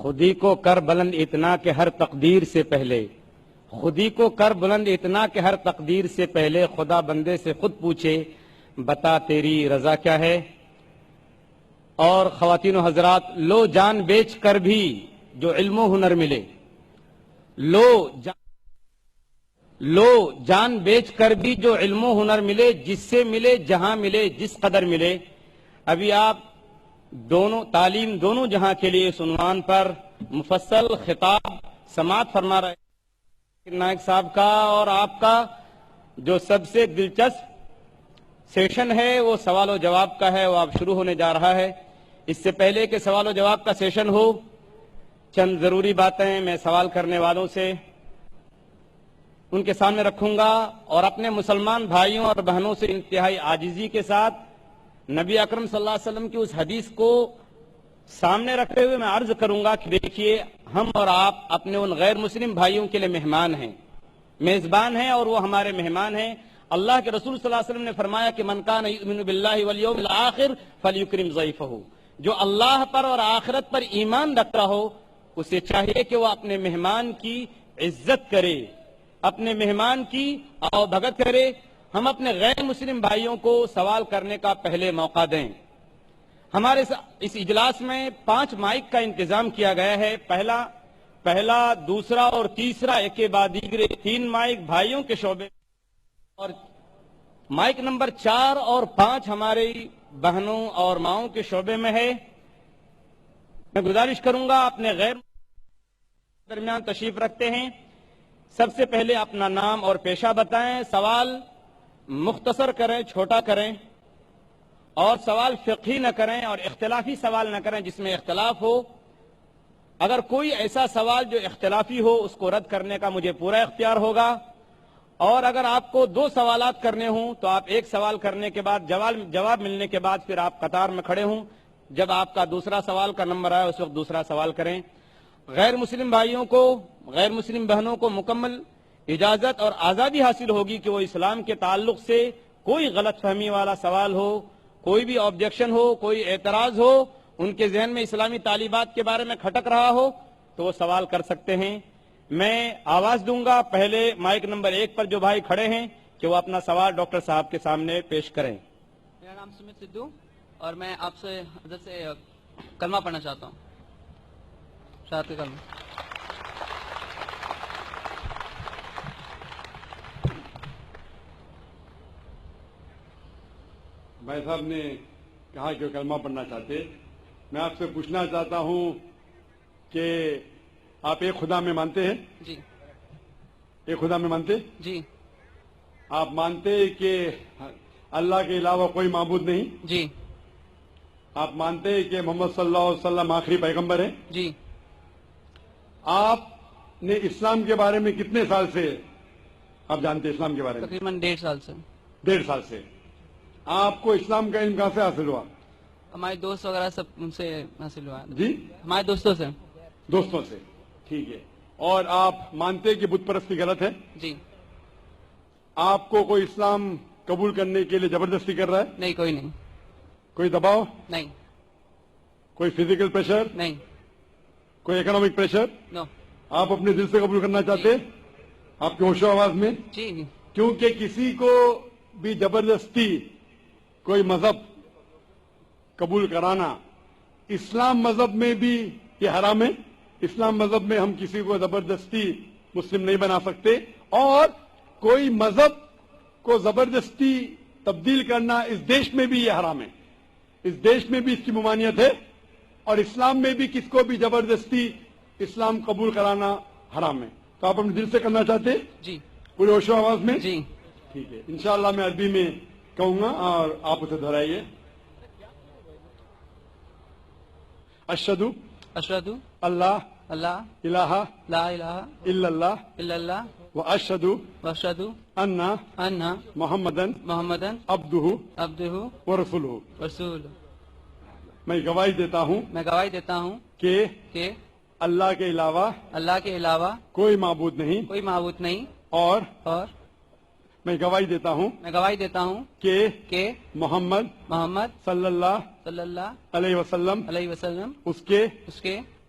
خودی کو کر بلند اتنا کہ ہر تقدیر سے پہلے، خودی کو کر بلند اتنا کہ ہر تقدیر سے پہلے خدا بندے سے خود پوچھے بتا تیری رضا کیا ہے۔ اور خواتین و حضرات، لو جان بیچ کر بھی جو علم و ہنر ملے، لو جان بیچ کر بھی جو علم و ہنر ملے، جس سے ملے جہاں ملے جس قدر ملے۔ ابھی آپ دونوں تعلیم دونوں جہاں کے لیے اس عنوان پر مفصل خطاب سماعت فرما رہے ہیں نائک صاحب کا، اور آپ کا جو سب سے دلچسپ سیشن ہے وہ سوال و جواب کا ہے، وہ اب شروع ہونے جا رہا ہے۔ اس سے پہلے کہ سوال و جواب کا سیشن ہو، چند ضروری باتیں میں سوال کرنے والوں سے ان کے سامنے رکھوں گا، اور اپنے مسلمان بھائیوں اور بہنوں سے انتہائی عاجزی کے ساتھ نبی اکرم صلی اللہ علیہ وسلم کی اس حدیث کو سامنے رکھتے ہوئے میں عرض کروں گا کہ دیکھیے، ہم اور آپ اپنے ان غیر مسلم بھائیوں کے لیے مہمان ہیں، میزبان ہیں، اور وہ ہمارے مہمان ہیں۔ اللہ کے رسول صلی اللہ علیہ وسلم نے فرمایا کہ من کان یؤمن باللہ والیوم الآخر فلیکرم ضیفہ، جو اللہ پر اور آخرت پر ایمان رکھتا ہو اسے چاہیے کہ وہ اپنے مہمان کی عزت کرے، اپنے مہمان کی آؤ بھگت کرے۔ ہم اپنے غیر مسلم بھائیوں کو سوال کرنے کا پہلے موقع دیں۔ ہمارے اس اجلاس میں 5 مائک کا انتظام کیا گیا ہے، پہلا، دوسرا اور تیسرا، ایک کے بعد دیگرے 3 مائک بھائیوں کے شعبے، اور مائک نمبر 4 اور 5 ہماری بہنوں اور ماؤں کے شعبے میں ہے۔ میں گزارش کروں گا اپنے غیر درمیان تشریف رکھتے ہیں، سب سے پہلے اپنا نام اور پیشہ بتائیں، سوال مختصر کریں، چھوٹا کریں، اور سوال فقہی نہ کریں اور اختلافی سوال نہ کریں جس میں اختلاف ہو۔ اگر کوئی ایسا سوال جو اختلافی ہو اس کو رد کرنے کا مجھے پورا اختیار ہوگا، اور اگر آپ کو 2 سوالات کرنے ہوں تو آپ ایک سوال کرنے کے بعد جواب ملنے کے بعد پھر آپ قطار میں کھڑے ہوں، جب آپ کا دوسرا سوال کا نمبر آئے اس وقت دوسرا سوال کریں۔ غیر مسلم بھائیوں کو، غیر مسلم بہنوں کو مکمل اجازت اور آزادی حاصل ہوگی کہ وہ اسلام کے تعلق سے کوئی غلط فہمی والا سوال ہو، کوئی بھی آبجیکشن ہو، کوئی اعتراض ہو، ان کے ذہن میں اسلامی تعلیمات کے بارے میں کھٹک رہا ہو تو وہ سوال کر سکتے ہیں۔ میں آواز دوں گا، پہلے مائک نمبر 1 پر جو بھائی کھڑے ہیں کہ وہ اپنا سوال ڈاکٹر صاحب کے سامنے پیش کریں۔ میرا نام سمت سدھو، اور میں آپ سے حضرت سے کلمہ پڑھنا چاہتا ہوں، شہادت کا کلمہ۔ بھائی صاحب نے کہا کہ وہ کلمہ پڑھنا چاہتے، میں آپ سے پوچھنا چاہتا ہوں کہ آپ ایک خدا میں مانتے ہیں؟ جی۔ ایک خدا میں مانتے؟ جی۔ آپ مانتے کہ اللہ کے علاوہ کوئی معبود نہیں؟ جی۔ آپ مانتے کہ محمد صلی اللہ علیہ وسلم آخری پیغمبر ہیں؟ جی۔ آپ نے اسلام کے بارے میں کتنے سال سے آپ جانتے ہیں اسلام کے بارے میں؟ تقریباً 1.5 سال سے۔ 1.5 سال سے۔ آپ کو اسلام کا علم کہاں سے حاصل ہوا؟ ہمارے دوست وغیرہ سب ان سے حاصل ہوا ہے۔ جی؟ ہمارے دوستوں سے۔ دوستوں سے، ٹھیک ہے۔ اور آپ مانتے کہ بت پرستی غلط ہے؟ جی۔ آپ کو کوئی اسلام قبول کرنے کے لیے زبردستی کر رہا ہے؟ نہیں، کوئی نہیں۔ کوئی دباؤ؟ نہیں۔ کوئی فزیکل پریشر؟ نہیں۔ کوئی اکنامک پریشر؟ نو۔ آپ اپنے دل سے قبول کرنا چاہتے ہیں؟ آپ کے ہوش و آواز میں؟ جی۔ کیونکہ کسی کو بھی زبردستی کوئی مذہب قبول کرانا اسلام مذہب میں بھی یہ حرام ہے۔ اسلام مذہب میں ہم کسی کو زبردستی مسلم نہیں بنا سکتے، اور کوئی مذہب کو زبردستی تبدیل کرنا اس دیش میں بھی یہ حرام ہے، اس دیش میں بھی اس کی ممانعت ہے، اور اسلام میں بھی کس کو بھی زبردستی اسلام قبول کرانا حرام ہے۔ تو آپ اپنے دل سے کرنا چاہتے ہیں؟ جی۔ پورے ہوش و آواز میں؟ جی۔ ٹھیک ہے، انشاءاللہ میں عربی میں کہوں گا اور آپ اسے دہرائیے۔ اشہدو اشہدو اللہ اللہ الہ لا الہ الا اللہ الا اللہ واشہدو واشہدو ان ان محمدن محمدن عبدہ عبدہ ورسولہ۔ رسول۔ میں گواہی دیتا ہوں میں گواہی دیتا ہوں کہ اللہ کے علاوہ اللہ کے علاوہ کوئی معبود نہیں، کوئی معبود نہیں، اور اور میں گواہی دیتا ہوں میں گواہی دیتا ہوں کہ محمد محمد صلی اللہ صلی اللہ علیہ وسلم علیہ وسلم اس کے اس کے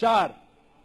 4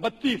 32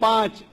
5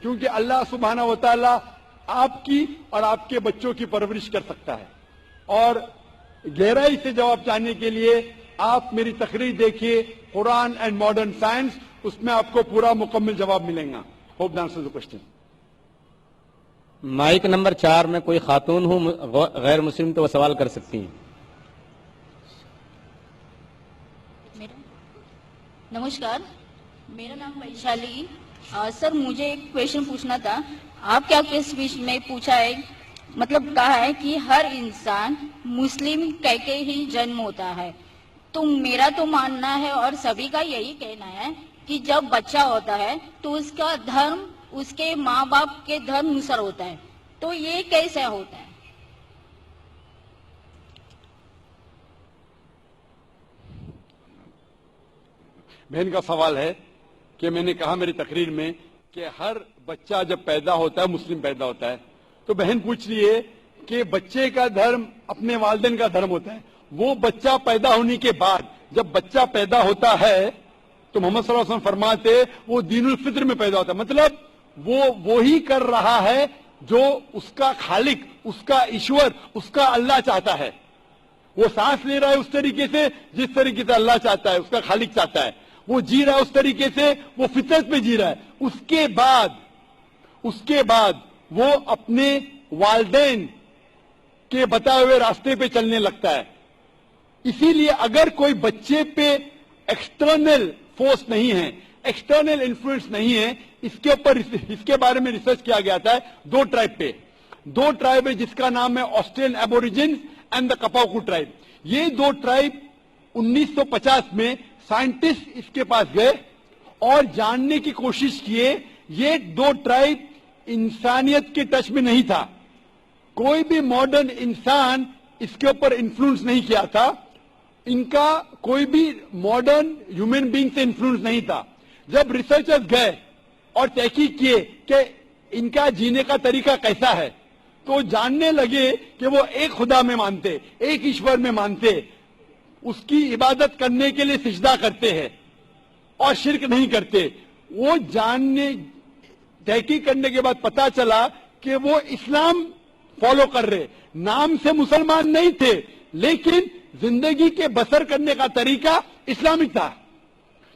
کیونکہ اللہ سبحانہ و تعالی آپ کی اور آپ کے بچوں کی پرورش کر سکتا ہے. اور گہرائی سے جواب چاہنے کے لیے آپ میری تقریر دیکھیے قرآن اینڈ ماڈرن سائنس, اس میں آپ کو پورا مکمل جواب ملے گا. Hope the answer the question. Mike number 4 میں کوئی خاتون ہو غیر مسلم تو وہ سوال کر سکتی ہیں. نمسکار, میرا نام ویشالی. سر مجھے ایک کویشچن پوچھنا تھا. آپ کیا اسپیچ میں پوچھا ہے, مطلب کہا ہے کہ ہر انسان مسلم کہہ کے ہی جنم ہوتا ہے. تو میرا تو ماننا ہے اور سبھی کا یہی کہنا ہے کہ جب بچہ ہوتا ہے تو اس کا دھرم اس کے ماں باپ کے دھرم انوسار ہوتا ہے. تو یہ کیسے ہوتا ہے؟ بہن کا سوال ہے کہ میں نے کہا میری تقریر میں کہ ہر بچہ جب پیدا ہوتا ہے مسلم پیدا ہوتا ہے. تو بہن پوچھ رہی ہے کہ بچے کا دھرم اپنے والدین کا دھرم ہوتا ہے. وہ بچہ پیدا ہونے کے بعد جب بچہ پیدا ہوتا ہے تو محمد صلی اللہ علیہ وسلم فرماتے وہ دین الفطر میں پیدا ہوتا ہے. مطلب وہ وہی کر رہا ہے جو اس کا خالق, اس کا ایشور, اس کا اللہ چاہتا ہے. وہ سانس لے رہا ہے اس طریقے سے جس طریقے سے اللہ چاہتا ہے, اس کا خالق چاہتا ہے. وہ جی رہا ہے اس طریقے سے, وہ فطرت میں جی رہا ہے. اس کے بعد وہ اپنے والدین کے بتائے ہوئے راستے پہ چلنے لگتا ہے. اسی لیے اگر کوئی بچے پہ ایکسٹرنل فورس نہیں ہے, ایکسٹرنل انفلوئنس نہیں ہے, اس کے بارے میں ریسرچ کیا گیا تھا 2 ٹرائب پہ. 2 ٹرائب ہے جس کا نام ہے آسٹریلین ایبوریجنز اینڈ دا کپاوکو ٹرائب. یہ 2 ٹرائب 1950 میں سائنٹسٹ اس کے پاس گئے اور جاننے کی کوشش کیے. یہ 2 ٹرائب انسانیت کے ٹچ میں نہیں تھا. کوئی بھی ماڈرن انسان اس کے اوپر انفلوئنس نہیں کیا تھا. ان کا کوئی بھی ماڈرن ہیومن بینگ سے انفلوئنس نہیں تھا. جب ریسرچرز گئے اور تحقیق کیے کہ ان کا جینے کا طریقہ کیسا ہے تو جاننے لگے کہ وہ ایک خدا میں مانتے, ایک ایشور میں مانتے, اس کی عبادت کرنے کے لیے سجدہ کرتے ہیں اور شرک نہیں کرتے. وہ تحقیق کرنے کے بعد پتا چلا کہ وہ اسلام فالو کر رہے, نام سے مسلمان نہیں تھے لیکن زندگی کے بسر کرنے کا طریقہ اسلامک تھا.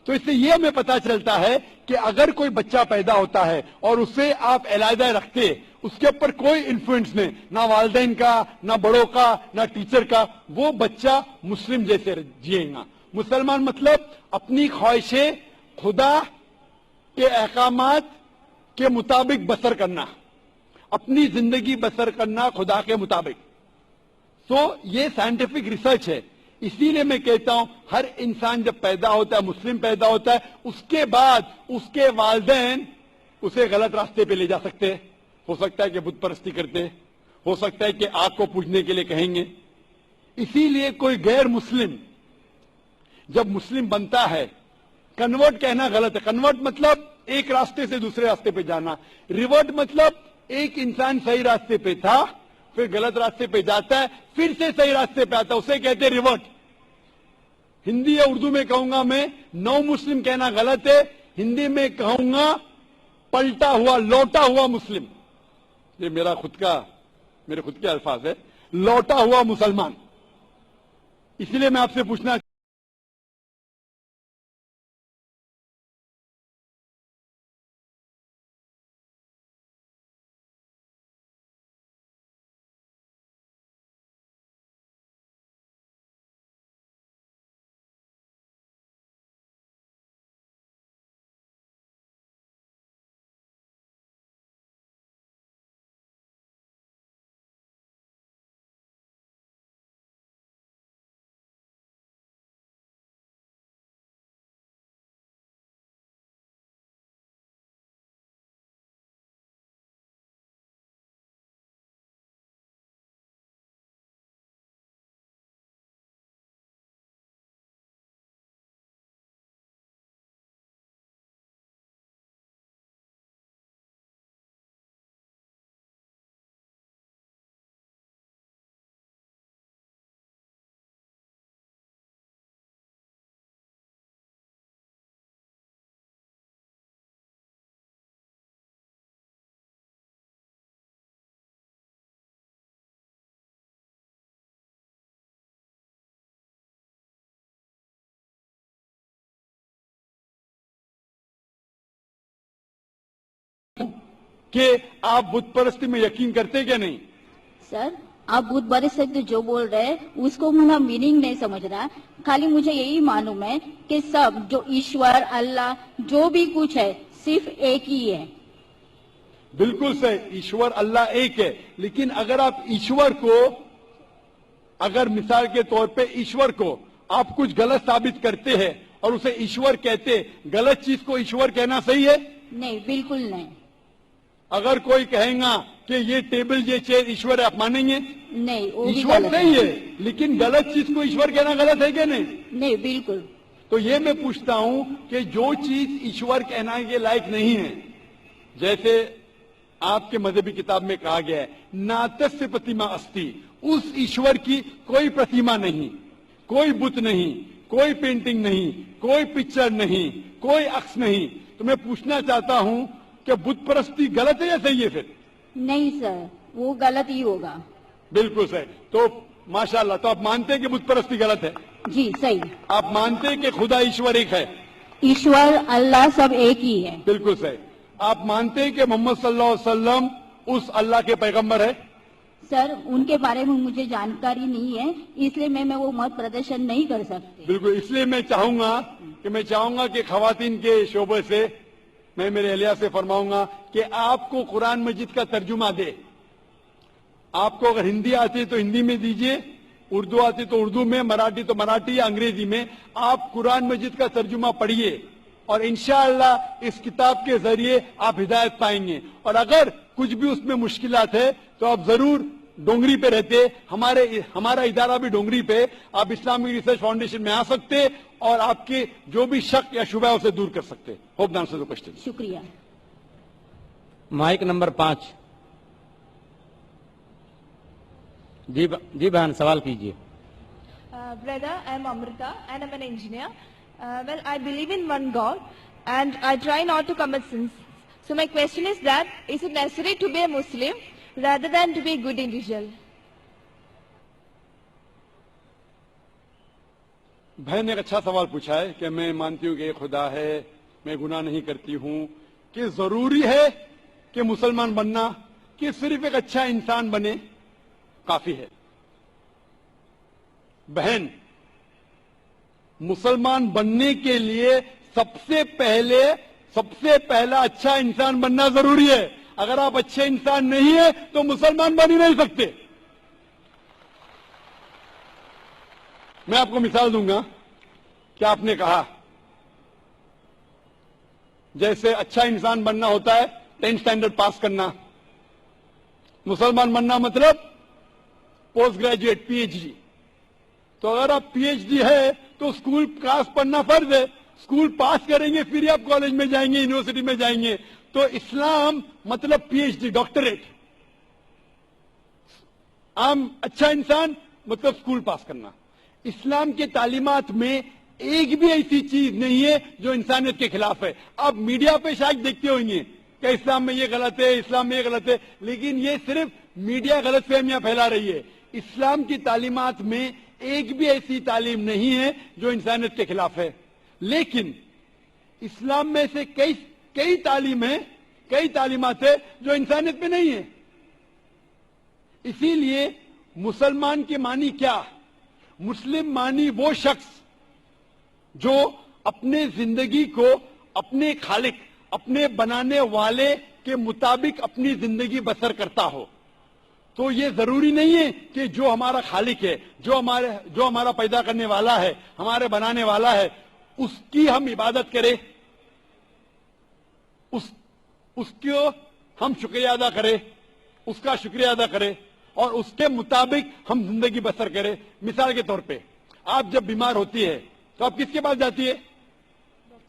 تو اس سے یہ ہمیں پتا چلتا ہے کہ اگر کوئی بچہ پیدا ہوتا ہے اور اسے آپ علیحدہ رکھتے, اس کے اوپر کوئی انفلوئنس نہیں, نہ والدین کا, نہ بڑوں کا, نہ ٹیچر کا, وہ بچہ مسلم جیسے جیے گا. مسلمان مطلب اپنی خواہشیں خدا کے احکامات کے مطابق بسر کرنا, اپنی زندگی بسر کرنا خدا کے مطابق. تو یہ سائنٹیفک ریسرچ ہے. اسی لیے میں کہتا ہوں ہر انسان جب پیدا ہوتا ہے, مسلم پیدا ہوتا ہے, اس کے بعد اس کے والدین اسے غلط راستے پہ لے جا سکتے ہیں. ہو سکتا ہے کہ بت پرستی کرتے, ہو سکتا ہے کہ آگ کو پوجنے کے لیے کہیں گے. اسی لیے کوئی غیر مسلم جب مسلم بنتا ہے, کنورٹ کہنا غلط ہے. کنورٹ مطلب ایک راستے سے دوسرے راستے پہ جانا. ریورٹ مطلب ایک انسان صحیح راستے پہ تھا, پھر غلط راستے پہ جاتا ہے, پھر سے صحیح راستے پہ آتا ہے, اسے کہتے ہیں ریورٹ. ہندی یا اردو میں کہوں گا میں, نو مسلم کہنا غلط ہے, ہندی میں کہوں گا پلٹا ہوا, لوٹا ہوا مسلم. یہ میرے خود کے الفاظ ہے, لوٹا ہوا مسلمان. اس لیے میں آپ سے پوچھنا کہ آپ بت پرستی میں یقین کرتے کہ نہیں؟ سر آپ بت پرست جو بول رہے ہیں اس کو میں میننگ نہیں سمجھ رہا. خالی مجھے یہی معلوم ہے کہ سب جو ایشور اللہ جو بھی کچھ ہے صرف ایک ہی ہے. بالکل صحیح, ایشور اللہ ایک ہے, لیکن اگر آپ ایشور کو, اگر مثال کے طور پہ ایشور کو آپ کچھ غلط ثابت کرتے ہیں اور اسے ایشور کہتے, غلط چیز کو ایشور کہنا صحیح ہے؟ نہیں, بالکل نہیں. اگر کوئی کہیں گا کہ یہ ٹیبل یہ چیئر ایشور ہے, آپ مانیں گے؟ نہیں, وہ بھی ایشور غلط نہیں ہے, لیکن غلط چیز کو ایشور کہنا غلط ہے کہ نہیں؟ نہیں, بالکل. تو یہ میں پوچھتا ہوں کہ جو چیز ایشور کہنا کے لائق نہیں ہے, جیسے آپ کے مذہبی کتاب میں کہا گیا ہے ناتسیہ پرتیما استی, اس ایشور کی کوئی پرتیما نہیں, کوئی بت نہیں, کوئی پینٹنگ نہیں, کوئی پکچر نہیں, کوئی عکس نہیں. تو میں پوچھنا چاہتا ہوں کہ بت پرستی غلط ہے یا صحیح ہے؟ پھر نہیں سر, وہ غلط ہی ہوگا. بالکل صحیح. تو ماشاءاللہ, تو آپ مانتے ہیں کہ بت پرستی غلط ہے؟ جی صحیح. آپ مانتے ہیں کہ خدا ایشور ایک ہے؟ ایشور اللہ سب ایک ہی ہے. بالکل صحیح. آپ مانتے ہیں کہ محمد صلی اللہ علیہ وسلم اس اللہ کے پیغمبر ہے؟ سر ان کے بارے میں مجھے جانکاری نہیں ہے, اس لیے میں وہ مت پردرشن نہیں کر سکتی. بالکل, اس لیے میں چاہوں گا کہ خواتین کے شعبے سے میں میرے اہلیہ سے فرماؤں گا کہ آپ کو قرآن مجید کا ترجمہ دے. آپ کو اگر ہندی آتی ہے تو ہندی میں دیجئے, اردو آتی تو اردو میں, مراٹھی تو مراٹھی یا انگریزی میں. آپ قرآن مجید کا ترجمہ پڑھیے اور انشاءاللہ اس کتاب کے ذریعے آپ ہدایت پائیں گے. اور اگر کچھ بھی اس میں مشکلات ہے تو آپ ضرور ڈونگری پہ رہتے, ہمارا ادارہ بھی ڈونگری پہ, آپ اسلامک ریسرچ فاؤنڈیشن میں آ سکتے اور آپ کے جو بھی شک یا شبہ اسے دور کر سکتے. Hope the answer the question. شکریہ. Mike number 5. جی بہن سوال کیجئے. Brother, I am Amrita and I am an engineer. Well, I believe in one God and I try not to commit sins. So my question is that, is it necessary to be a Muslim rather than to be a good individual? بہن نے ایک اچھا سوال پوچھا ہے کہ میں مانتی ہوں کہ خدا ہے, میں گناہ نہیں کرتی ہوں, کہ ضروری ہے کہ مسلمان بننا, کہ صرف ایک اچھا انسان بنے کافی ہے؟ بہن, مسلمان بننے کے لیے سب سے پہلا اچھا انسان بننا ضروری ہے. اگر آپ اچھے انسان نہیں ہیں تو مسلمان بن ہی نہیں سکتے. میں آپ کو مثال دوں گا کہ آپ نے کہا جیسے اچھا انسان بننا ہوتا ہے 10th اسٹینڈرڈ پاس کرنا, مسلمان بننا مطلب post graduate P H D. تو اگر آپ پی ایچ ڈی ہے تو اسکول کلاس پڑھنا فرض ہے, اسکول پاس کریں گے پھر آپ کالج میں جائیں گے, یونیورسٹی میں جائیں گے. تو اسلام مطلب پی ایچ ڈی, ڈاکٹریٹ. عام اچھا انسان مطلب اسکول پاس کرنا. اسلام کے تعلیمات میں ایک بھی ایسی چیز نہیں ہے جو انسانیت کے خلاف ہے. آپ میڈیا پہ شاید دیکھتے ہوئیں گے کہ اسلام میں یہ غلط ہے, اسلام میں یہ غلط ہے, لیکن یہ صرف میڈیا غلط فہمیاں پھیلا رہی ہے. اسلام کی تعلیمات میں ایک بھی ایسی تعلیم نہیں ہے جو انسانیت کے خلاف ہے. لیکن اسلام میں سے کئی تعلیمات ہیں جو انسانیت میں نہیں ہے. اسی لیے مسلمان کے معنی کیا؟ مسلم معنی وہ شخص جو اپنے زندگی کو اپنے خالق, اپنے بنانے والے کے مطابق اپنی زندگی بسر کرتا ہو. تو یہ ضروری نہیں ہے کہ جو ہمارا خالق ہے, جو ہمارا پیدا کرنے والا ہے, ہمارے بنانے والا ہے, اس کی ہم عبادت کریں, اس کو ہم شکریہ ادا کریں, اس کا شکریہ ادا کریں اور اس کے مطابق ہم زندگی بسر کریں. مثال کے طور پہ آپ جب بیمار ہوتی ہے تو آپ کس کے پاس جاتی ہے؟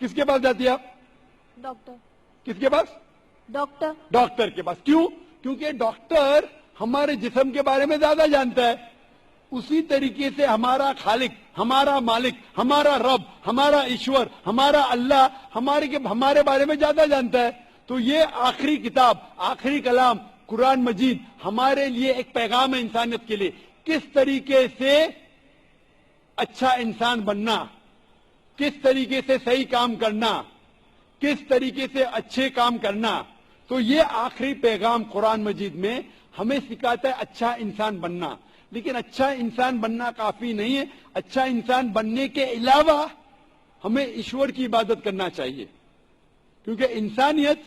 کس کے پاس جاتی ہے آپ؟ ڈاکٹر. کس کے پاس؟ ڈاکٹر. ڈاکٹر کے پاس. کیوں؟ کیونکہ ڈاکٹر ہمارے جسم کے بارے میں زیادہ جانتا ہے. اسی طریقے سے ہمارا خالق, ہمارا مالک, ہمارا رب, ہمارا ایشور, ہمارا اللہ ہمارے بارے میں زیادہ جانتا ہے. تو یہ آخری کتاب, آخری کلام قرآن مجید ہمارے لیے ایک پیغام ہے انسانیت کے لیے. کس طریقے سے اچھا انسان بننا, کس طریقے سے صحیح کام کرنا, کس طریقے سے اچھے کام کرنا. تو یہ آخری پیغام قرآن مجید میں ہمیں سکھاتا ہے اچھا انسان بننا. لیکن اچھا انسان بننا کافی نہیں ہے. اچھا انسان بننے کے علاوہ ہمیں ایشور کی عبادت کرنا چاہیے, کیونکہ انسانیت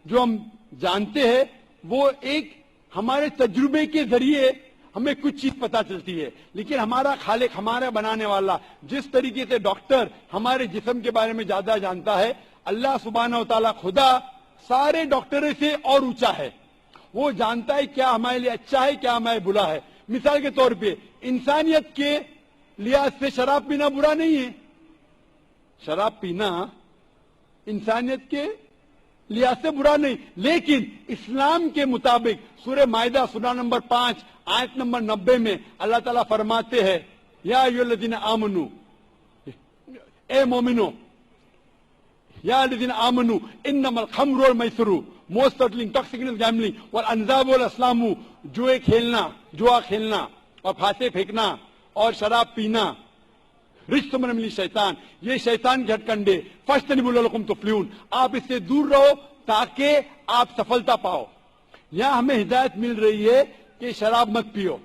جو ہم جانتے ہیں وہ ایک ہمارے تجربے کے ذریعے ہمیں کچھ چیز پتا چلتی ہے, لیکن ہمارا خالق, ہمارا بنانے والا, جس طریقے سے ڈاکٹر ہمارے جسم کے بارے میں زیادہ جانتا ہے, اللہ سبحانہ و تعالیٰ خدا سارے ڈاکٹروں سے اور اونچا ہے. وہ جانتا ہے کیا ہمارے لیے اچھا ہے, کیا ہمارے بلا ہے. مثال کے طور پہ انسانیت کے لحاظ سے شراب پینا برا نہیں ہے. شراب پینا انسانیت کے لحاظ سے برا نہیں, لیکن اسلام کے مطابق سورہ مائدہ سورہ نمبر 5 آیت نمبر 90 میں اللہ تعالیٰ فرماتے ہیں, یا ایھا الذین آمنو, اے مومنو, یا الذین آمنو انما الخمر والمیسر, موسٹ سرٹنلی انٹاکسیکینٹ گیمبلنگ, والانصاب والازلام, جوا کھیلنا اور پھانسے پھینکنا اور شراب پینا, رجس من عمل شیطان, یہ شیطان کے ہتھ کنڈے, فاجتنبوہ لعلکم تفلحون, آپ اس سے دور رہو تاکہ آپ سفلتا پاؤ. یہاں ہمیں ہدایت مل رہی ہے کہ شراب مت پیو.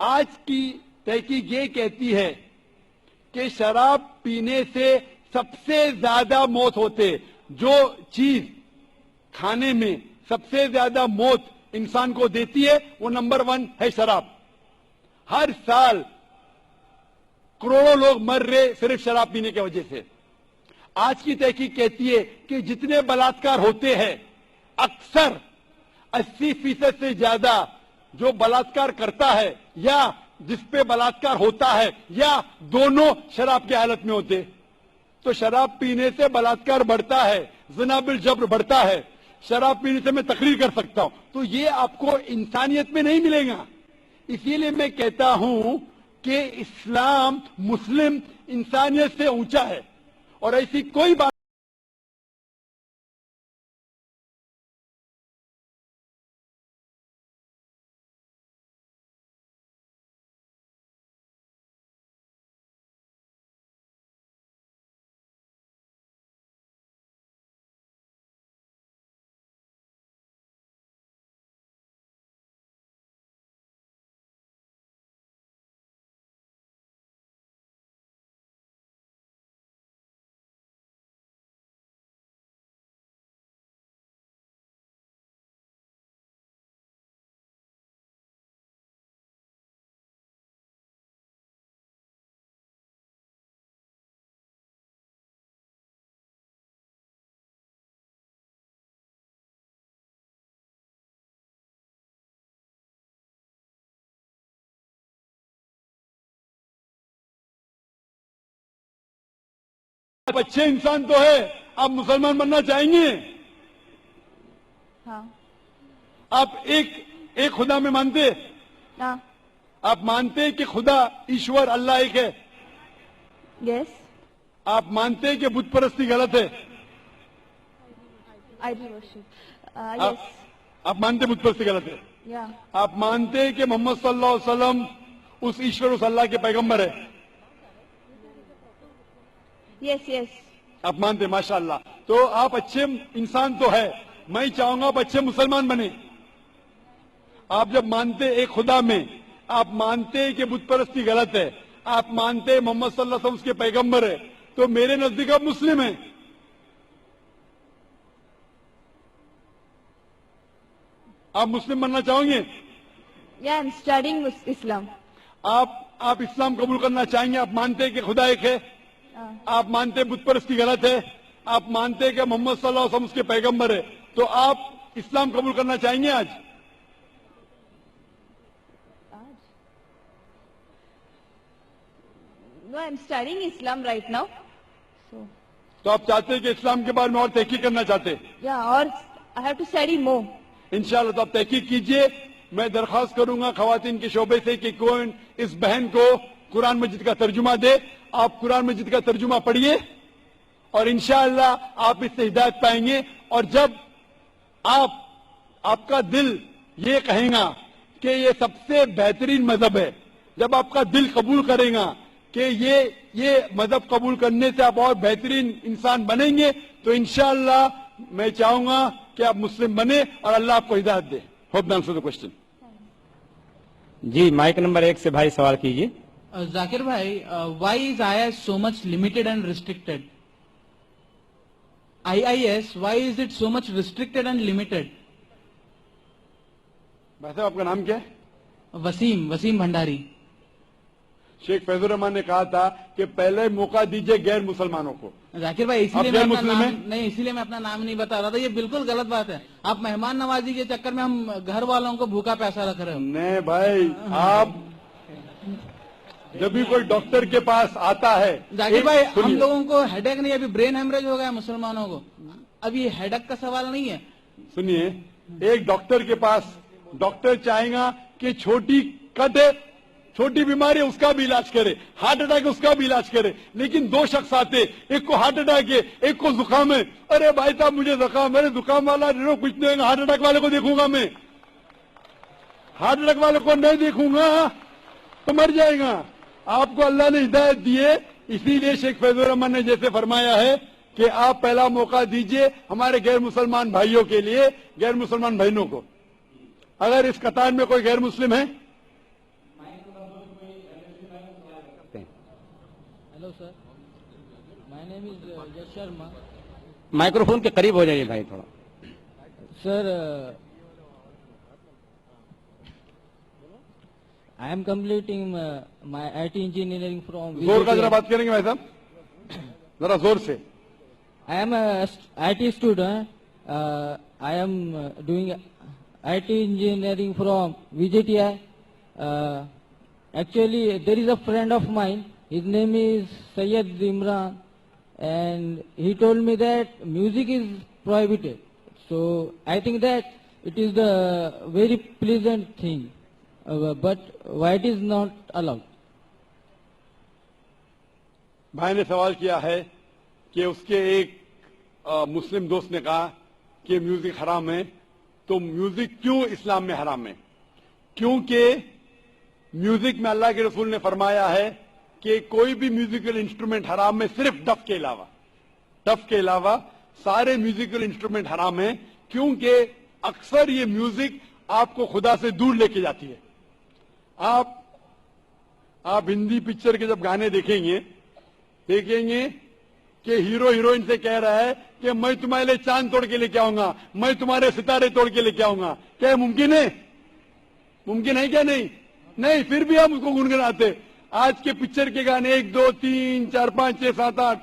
آج کی تحقیق یہ کہتی ہے کہ شراب پینے سے سب سے زیادہ موت ہوتے, جو چیز کھانے میں سب سے زیادہ موت انسان کو دیتی ہے وہ نمبر 1 ہے شراب. ہر سال کروڑوں لوگ مر رہے صرف شراب پینے کی وجہ سے. آج کی تحقیق کہتی ہے کہ جتنے بلاತ್ಕಾರ ہوتے ہیں اکثر 80% سے زیادہ جو بلاತ್ಕಾರ کرتا ہے یا جس پہ بلاತ್ಕಾರ ہوتا ہے یا دونوں شراب کی حالت میں ہوتے. تو شراب پینے سے بلاತ್ಕಾರ بڑھتا ہے, زنا بالجبر بڑھتا ہے. شراب پینے سے میں تقریر کر سکتا ہوں, تو یہ آپ کو انسانیت میں نہیں ملے گا. اسی لیے میں کہتا ہوں کہ اسلام مسلم انسانیت سے اونچا ہے, اور ایسی کوئی بات آپ اچھے انسان تو ہے, آپ مسلمان بننا چاہیں گے؟ ہاں. آپ ایک خدا میں مانتے؟ ہاں. آپ مانتے ہیں کہ خدا ایشور اللہ ایک ہے؟ یس. آپ مانتے ہیں کہ بت پرستی غلط ہے؟ Idol worship. یس. آپ مانتے بت پرستی غلط ہے؟ یا. آپ مانتے ہیں کہ محمد صلی اللہ علیہ وسلم اس ایشور, اس اللہ کے پیغمبر ہے؟ یس یس. آپ مانتے ہیں, ماشاء اللہ. تو آپ اچھے انسان تو ہے, میں چاہوں گا آپ اچھے مسلمان بنے. آپ جب مانتے ایک خدا میں, آپ مانتے کہ بت پرستی غلط ہے, آپ مانتے محمد صلی اللہ علیہ وسلم اس کے پیغمبر ہے, تو میرے نزدیک آپ مسلم ہیں. آپ مسلم بننا چاہیں گے؟ یا آئی ایم اسٹڈینگ اسلام. آپ اسلام قبول کرنا چاہیں گے؟ آپ مانتے ہیں کہ خدا ایک ہے, آپ مانتے بت پرستی غلط ہے, آپ مانتے کہ محمد صلی اللہ علیہ وسلم اس کے پیغمبر ہے, تو آپ اسلام قبول کرنا چاہیں گے آج؟ No, I'm studying Islam right now. So, تو آپ چاہتے ہیں کہ اسلام کے بارے میں اور تحقیق کرنا چاہتے ہیں؟ yeah, or I have to study more. انشاءاللہ. تو آپ تحقیق کیجئے. میں درخواست کروں گا خواتین کے شعبے سے کہ کوئی اس بہن کو قرآن مجید کا ترجمہ دے. آپ قرآن مجید کا ترجمہ پڑھیے اور انشاءاللہ آپ اس سے ہدایت پائیں گے. اور جب آپ کا دل یہ کہیں گا کہ یہ سب سے بہترین مذہب ہے, جب آپ کا دل قبول کرے گا کہ یہ مذہب قبول کرنے سے آپ اور بہترین انسان بنیں گے, تو انشاءاللہ میں چاہوں گا کہ آپ مسلم بنے اور اللہ آپ کو ہدایت دے. Hope answer the question. جی مائک نمبر 1 سے بھائی سوال کیجیے. Zakir bhai, why is IIS so much limited and restricted? IIS, why is it so much restricted and limited? بھائی صاحب آپ کا نام کیا ہے؟ وسیم بھنڈاری. شیخ فیض الرحمان نے کہا تھا کہ پہلے موقع دیجئے غیر مسلمانوں کو. ذاکر بھائی اسی لیے آپ میں غیر اپنا مسلم ہیں؟ نام نہیں اسی لیے میں اپنا نام نہیں بتا رہا تھا. یہ بالکل غلط بات ہے. آپ مہمان نوازی کے چکر میں ہم گھر والوں کو بھوکا پیسہ رکھ رہے ہو. نہیں بھائی، آپ جب بھی کوئی ڈاکٹر کے پاس آتا ہے. ذاکر بھائی ہم سنیے. لوگوں کو ہیڈیک نہیں، ابھی برین ہیمریج ہو گیا مسلمانوں کو. اب یہ ہیڈیک کا سوال نہیں ہے. سنیے، ایک ڈاکٹر کے پاس ڈاکٹر چاہے گا کہ چھوٹی کٹ ہے، چھوٹی بیماری ہے اس کا بھی علاج کرے، ہارٹ اٹیک ہے اس کا بھی علاج کرے. لیکن دو شخص آتے، ایک کو ہارٹ اٹیک ہے ایک کو زکام ہے. ارے بھائی صاحب مجھے زکام، میرے زکام والا کچھ نہیں، ہارٹ اٹیک والے کو دیکھوں گا میں، ہارٹ اٹیک والے کو نہیں دیکھوں گا تو مر جائے گا. آپ کو اللہ نے ہدایت دی ہے، اسی لیے شیخ فیض الرحمان نے جیسے فرمایا ہے کہ آپ پہلا موقع دیجئے ہمارے غیر مسلمان بھائیوں کے لیے، غیر مسلمان بہنوں کو. اگر اس قطار میں کوئی غیر مسلم ہے؟ ہیلو سر، مائی نیم از یش شرما. مائکروفون کے قریب ہو جائیے بھائی تھوڑا. سر I am completing my IT engineering from زور کا ذرا VJTI. بات کریں گے بھائی صاحب، ذرا زور سے. I am a IT student. I am doing IT engineering from VJTI. Actually, there is a friend of mine. His name is Sayyid Imran, and he told me that music is prohibited. So I think that it is the very pleasant thing. But why it is not allowed? بھائی نے سوال کیا ہے کہ اس کے ایک مسلم دوست نے کہا کہ میوزک حرام ہے، تو میوزک کیوں اسلام میں حرام ہے؟ کیونکہ میوزک میں اللہ کے رسول نے فرمایا ہے کہ کوئی بھی میوزیکل انسٹرومنٹ حرام ہے صرف ڈف کے علاوہ. ڈف کے علاوہ سارے میوزیکل انسٹرومنٹ حرام ہیں، کیونکہ اکثر یہ میوزک آپ کو خدا سے دور لے کے جاتی ہے. آپ ہندی پکچر کے جب گانے دیکھیں گے کہ ہیرو ہیروئن سے کہہ رہا ہے کہ میں تمہارے لیے چاند توڑ کے لے کے آؤں گا، میں تمہارے ستارے توڑ کے لے کے آؤں گا. کیا ممکن ہے؟ ممکن ہے کیا؟ نہیں. پھر بھی ہم اس کو گنگناتے. آج کے پکچر کے گانے 1 2 3 4 5 6 7 8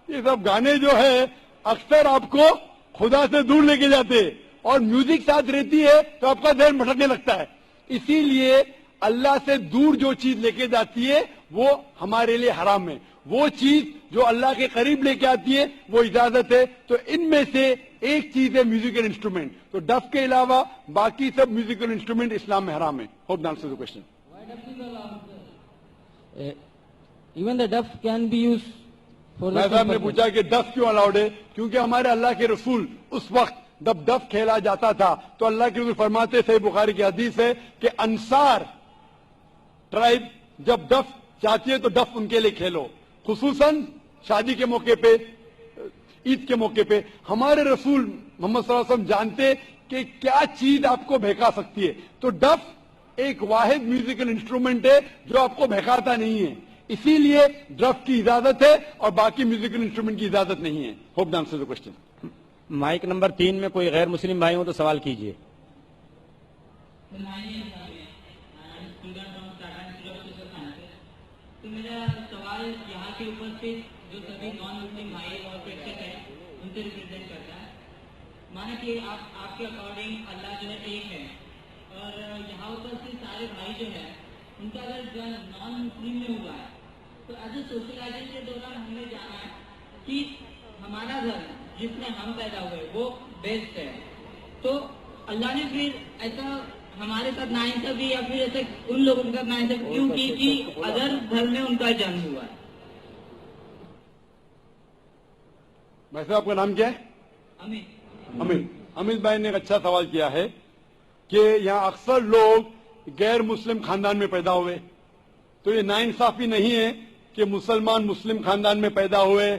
یہ سب گانے جو ہے اکثر آپ کو خدا سے دور لے کے جاتے، اور میوزک ساتھ رہتی ہے تو آپ کا ذہن بھٹکنے لگتا ہے. اسی لیے اللہ سے دور جو چیز لے کے جاتی ہے وہ ہمارے لیے حرام ہے. وہ چیز جو اللہ کے قریب لے کے آتی ہے وہ اجازت ہے. تو ان میں سے ایک چیز ہے میوزیکل انسٹرومنٹ. تو ڈف کے علاوہ باقی سب میوزیکل انسٹرومنٹ اسلام میں حرام ہے. Hope answer the question. Even the duff can be used for the بھائی صاحب نے same purpose. پوچھا کہ ڈف کیوں الاؤڈ ہے؟ کیونکہ ہمارے اللہ کے رسول اس وقت جب ڈف کھیلا جاتا تھا تو اللہ کے رسول فرماتے، صحیح بخاری کی حدیث ہے کہ انصار ٹرائب جب ڈف چاہتی ہے تو ڈف ان کے لیے کھیلو، خصوصاً شادی کے موقع پہ، عید کے موقع پہ. ہمارے رسول محمد صلی اللہ علیہ وسلم جانتے کہ کیا چیز آپ کو بہکا سکتی ہے. تو ڈف ایک واحد میوزیکل انسٹرومنٹ ہے جو آپ کو بہکاتا نہیں ہے، اسی لیے ڈف کی اجازت ہے اور باقی میوزیکل انسٹرومنٹ کی اجازت نہیں ہے. Hope answer the question. Mike number 3 میں کوئی غیر مسلم بھائی ہو تو سوال کیجیے. تو میرا سوال یہاں کے اوپر سے جو سبھی نان مسلم بھائی اور پریکٹس ہیں ان سے ریپرزینٹ کرتا ہے. مانا کہ آپ کے اکارڈنگ اللہ جو ہے ایک ہے، اور یہاں اوپر سے سارے بھائی جو ہے ان کا اگر جو نان مسلم میں ہوا ہے تو ایز اے سوشلائزنگ کے دوران ہم نے جانا ہے کہ ہمارا گھر جس میں ہم پیدا ہوئے وہ بیسٹ ہے. تو اللہ نے پھر ایسا ہمارے ساتھ ناانصافی یا پھر ایسے ان لوگوں کے ساتھ ناانصافی کیوں کی کہ اگر گھر میں ان کا جنم ہوا ہے؟ ویسے آپ کا نام کیا ہے؟ امت بھائی نے ایک اچھا سوال کیا ہے کہ یہاں اکثر لوگ غیر مسلم خاندان میں پیدا ہوئے، تو یہ ناانصافی نہیں ہے کہ مسلمان مسلم خاندان میں پیدا ہوئے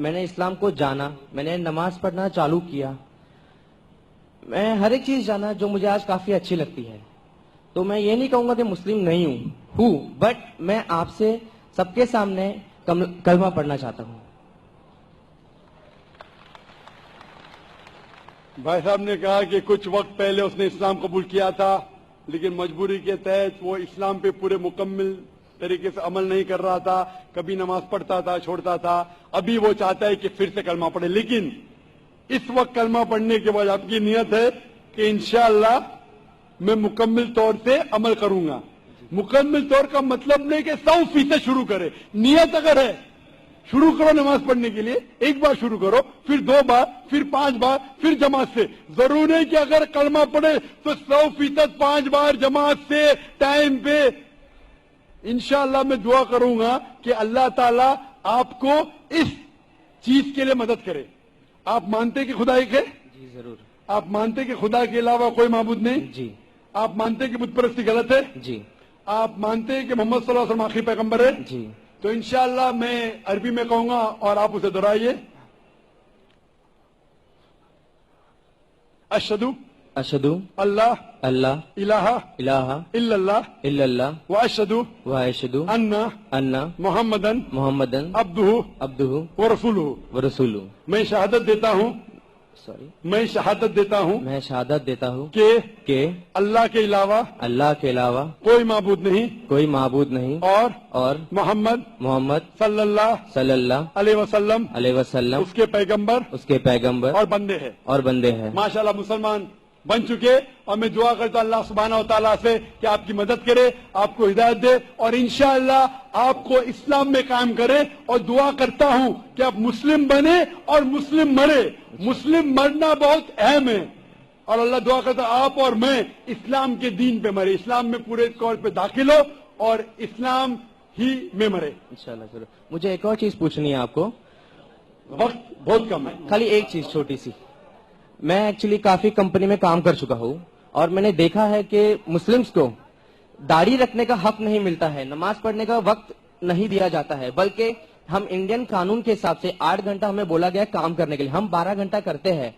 میں نے اسلام کو جانا, میں نے نماز پڑھنا چالو کیا, میں ہر ایک چیز جانا جو مجھے آج کافی اچھی لگتی ہے. تو میں یہ نہیں کہوں گا کہ مسلم نہیں ہوں, بٹ میں آپ سے سب کے سامنے کلمہ پڑھنا چاہتا ہوں. بھائی صاحب نے کہا کہ کچھ وقت پہلے اس نے اسلام قبول کیا تھا, لیکن مجبوری کے تحت وہ اسلام پہ پورے مکمل طریقے سے عمل نہیں کر رہا تھا, کبھی نماز پڑھتا تھا, چھوڑتا تھا. ابھی وہ چاہتا ہے کہ پھر سے کلمہ پڑھے, لیکن اس وقت کلمہ پڑھنے کے بعد آپ کی نیت ہے کہ انشاءاللہ میں مکمل طور سے عمل کروں گا. مکمل طور کا مطلب نہیں کہ 100% شروع کرے. نیت اگر ہے شروع کرو نماز پڑھنے کے لیے, ایک بار شروع کرو, پھر 2 بار, پھر 5 بار, پھر جماعت سے. ضروری ہے کہ اگر کلمہ پڑھے تو 100% 5 بار جماعت سے ٹائم پہ. انشاءاللہ میں دعا کروں گا کہ اللہ تعالیٰ آپ کو اس چیز کے لیے مدد کرے. آپ مانتے کہ خدا ایک ہے؟ جی ضرور. آپ مانتے کہ خدا کے علاوہ کوئی معبود نہیں؟ جی. آپ مانتے کہ بت پرستی غلط ہے؟ جی. آپ مانتے ہیں کہ محمد صلی اللہ علیہ وسلم آخری پیغمبر ہے؟ جی. تو انشاءاللہ میں عربی میں کہوں گا اور آپ اسے دہرائیے. اشہدو اشہدو اللہ اللہ الہ الہ الا اللہ الا اللہ واشہدو واشہدو ان محمدن محمدن عبدہ عبدہ ورسولہ. ورسولہ. میں شہادت دیتا ہوں میں شہادت دیتا ہوں کہ اللہ کے علاوہ کوئی معبود نہیں اور محمد صلی اللہ علیہ وسلم اس کے پیغمبر اور بندے ہیں. ماشاءاللہ مسلمان بن چکے, اور میں دعا کرتا ہوں اللہ سبحانہ و تعالیٰ سے کہ آپ کی مدد کرے, آپ کو ہدایت دے, اور انشاءاللہ آپ کو اسلام میں قائم کرے. اور دعا کرتا ہوں کہ آپ مسلم بنے اور مسلم مرے. مسلم مرنا بہت اہم ہے, اور اللہ دعا کرتا آپ اور میں اسلام کے دین پہ مرے, اسلام میں پورے طور پہ داخل ہو اور اسلام ہی میں مرے انشاءاللہ. ضرور. مجھے ایک اور چیز پوچھنی ہے آپ کو, وقت بہت کم ہے. خالی ایک چیز چھوٹی سی. میں ایکچولی کافی کمپنی میں کام کر چکا ہوں, اور میں نے دیکھا ہے کہ مسلمز کو داڑھی رکھنے کا حق نہیں ملتا ہے, نماز پڑھنے کا وقت نہیں دیا جاتا ہے, بلکہ ہم انڈین قانون کے حساب سے 8 گھنٹہ ہمیں بولا گیا کام کرنے کے لیے, ہم 12 گھنٹہ کرتے ہیں.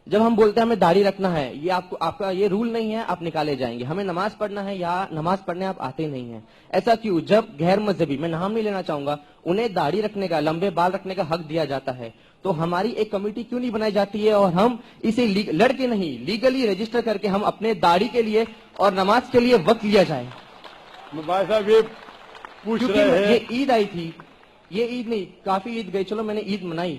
جب ہم بولتے ہیں ہمیں داڑھی رکھنا ہے, یہ آپ کا یہ رول نہیں ہے, آپ نکالے جائیں گے. ہمیں نماز پڑھنا ہے یا نماز پڑھنے آپ آتے نہیں ہیں. ایسا کیوں؟ جب غیر مذہبی, میں نام نہیں لینا چاہوں گا, انہیں داڑھی رکھنے کا, لمبے بال رکھنے کا حق دیا جاتا ہے, تو ہماری ایک کمیٹی کیوں نہیں بنائی جاتی ہے اور ہم اسے لڑکے نہیں لیگلی رجسٹر کر کے ہم اپنے داڑھی کے لیے اور نماز کے لیے وقت لیا جائے. بھائی صاحب یہ پوچھ رہے ہیں, یہ عید آئی تھی, یہ عید نہیں, کافی عید گئی, چلو میں نے عید منائی.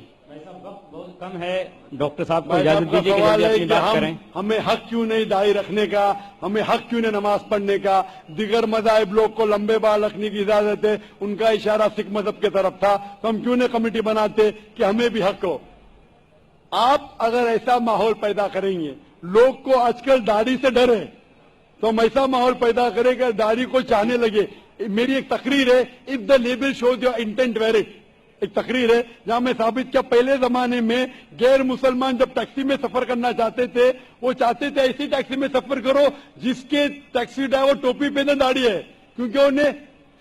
وقت بہت کم ہے, ڈاکٹر صاحب کو اجازت دیجیے کہ جلدی اپنی بات کریں. ہمیں حق کیوں نہیں داڑھی رکھنے کا, ہمیں حق کیوں نہیں نماز پڑھنے کا؟ دیگر مذاہب لوگ کو لمبے بال رکھنے کی اجازت ہے, ان کا اشارہ سکھ مذہب کی طرف تھا, تو ہم کیوں نہیں کمیٹی بناتے کہ ہمیں بھی حق ہو؟ آپ اگر ایسا ماحول پیدا کریں گے, لوگ کو آج کل داڑھی سے ڈر ہے, تو ہم ایسا ماحول پیدا کریں کہ داڑھی کو چاہنے لگے. میری ایک تقریر ہے, if the label shows your intent wear it, ایک تقریر ہے جہاں میں ثابت کیا پہلے زمانے میں غیر مسلمان جب ٹیکسی میں سفر کرنا چاہتے تھے, وہ چاہتے تھے ایسی ٹیکسی میں سفر کرو جس کے ٹیکسی ڈرائیور ٹوپی پہنے داڑھی ہے, کیونکہ انہیں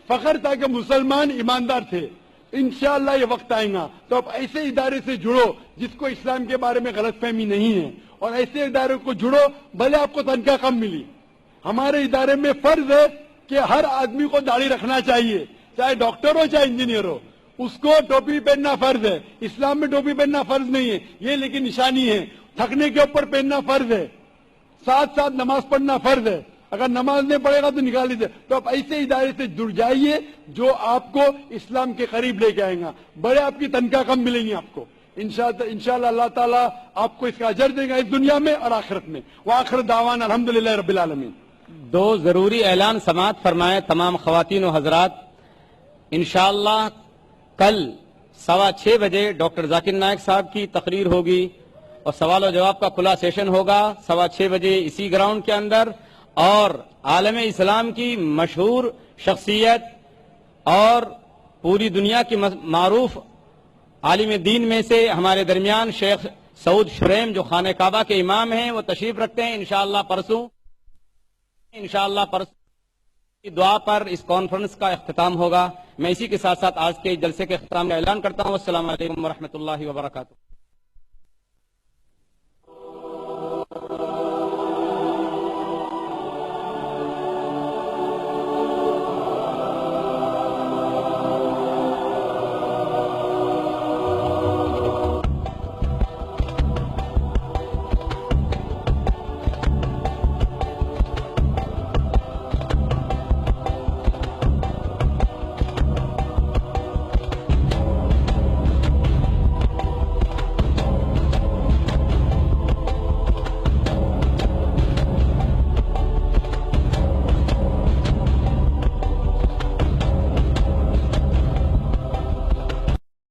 فخر تھا کہ مسلمان ایماندار تھے. انشاءاللہ یہ وقت آئے گا تو آپ ایسے ادارے سے جڑو جس کو اسلام کے بارے میں غلط فہمی نہیں ہے, اور ایسے ادارے کو جڑو بھلے آپ کو تنخواہ کم ملی. ہمارے ادارے میں فرض ہے کہ ہر آدمی کو داڑھی رکھنا چاہیے, چاہے ڈاکٹر ہو چاہے انجینئر ہو, اس کو ٹوپی پہننا فرض ہے. اسلام میں ٹوپی پہننا فرض نہیں ہے, یہ لیکن نشانی ہے. تھکنے کے اوپر پہننا فرض ہے, ساتھ ساتھ نماز پڑھنا فرض ہے. اگر نماز نہیں پڑھے گا تو نکال لیجیے. تو آپ ایسے ادارے سے جڑ جائیے جو آپ کو اسلام کے قریب لے کے آئیں گا. بڑے آپ کی تنخواہ کم ملیں گی آپ کو انشاءاللہ. اللہ تعالیٰ آپ کو اس کا اجر دے گا اس دنیا میں اور آخرت میں. وآخر دعوانا الحمدللہ رب العالمین. 2 ضروری اعلان سماعت فرمائے تمام خواتین و حضرات. انشاءاللہ کل 6:15 بجے ڈاکٹر ذاکر نائک صاحب کی تقریر ہوگی اور سوال و جواب کا کھلا سیشن ہوگا 6:15 بجے اسی گراؤنڈ کے اندر. اور عالم اسلام کی مشہور شخصیت اور پوری دنیا کی معروف عالم دین میں سے ہمارے درمیان شیخ سعود شریم جو خانہ کعبہ کے امام ہیں وہ تشریف رکھتے ہیں. انشاءاللہ پرسوں دعا پر اس کانفرنس کا اختتام ہوگا. میں اسی کے ساتھ ساتھ آج کے جلسے کے اختتام کا اعلان کرتا ہوں. السلام علیکم ورحمۃ اللہ وبرکاتہ.